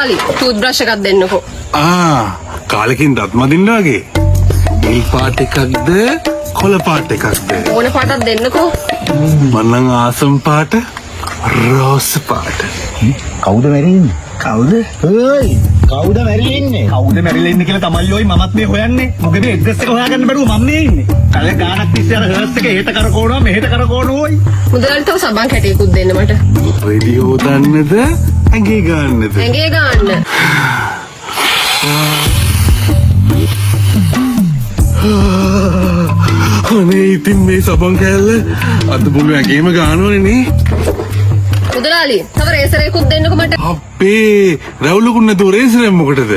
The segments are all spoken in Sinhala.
මුදලාලි ටූත් බ්‍රෂ් එකක් දෙන්නකෝ. කාලෙකින් දත් මදින්න වගේ. නිල් පාට එකක්ද කොළ පාට එකක්ද? ඕන පාටක් දෙන්නකෝ. මන්නම් ආසම් පාට රෝස් පාට. කවුද මැරෙන්නේ? කවුද? හොයි කවුද මැරිලා ඉන්නේ කියලා තමයි ඔයි මමත් මේ හොයන්නේ. මොකද ඇඩ්‍රස් එක හොයාගන්න බැරුව මම මේ ඉන්නේ. කල ගානක් තිස්සේ අර හර්ස් එක එහෙට කරකවනවා මෙහෙට කරකවනෝයි. මුදලාලි තව සබන් කැටයකුත් දෙන්න මට. රේඩියෝ දන්නද? ඇඟේ ගන්නද? ඇඟේ ගන්න. අනේ ඉතින් මේ සබන් කෑල්ල අද මුළු ඇඟේම ගන්නවනේ නේ. මුදලාලි තව රේසරේකුත් දෙන්නකෝ මට. අපේ රවුලුකුත් නැතුව රේසරෙන් මොකටද?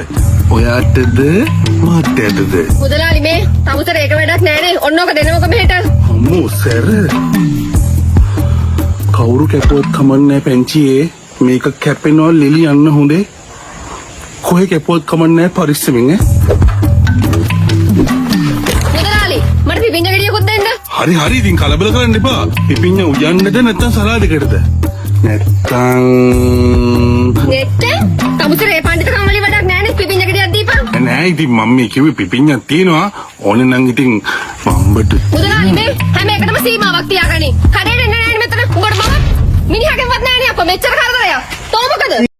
ඔයාටද මාත්‍යටද? මුදලාලි මේ තමුතර ඒක වැඩක් නෑනේ. ඔන්නෝක දෙන්නකෝ මෙහෙට. අම්මෝ සර්. කවුරු කැපුවත් කමන්නේ පැංචියේ මේක කැපෙනවා ලිලි යන්න හොඳේ. කොහේ කැපුවත් කමන්නේ පරිස්සමින් මුදලාලි මට පිපිඤ්ඤ ගෙඩියකුත් දෙන්න. හරි හරි ඉතින් කලබල කරන්න එපා. පිපිඤ්ඤ උයන්නද නැත්නම් සලාදයකටද? නැත්තම් තමුතර ඒ පඬිතුකම් වලින් වැඩක් නෑනේ. පිපිඤ්ඤ ගෙඩියක් දීපන්. නෑ ඉතින් මම මේ කිව්වේ පිපිඤ්ඤක් තියෙනවා. ඕනේ නම් ඉතින් බම්බට. මුදලාලි මේ හැම එකටම සීමාවක් තියාගනි. කඩේට එන්න නෑනේ මෙතන. උඹට මම මිනිහගෙන්වත් නෑනේ අප්පා මෙච්චර කරදරයක්. තෝ මොකද?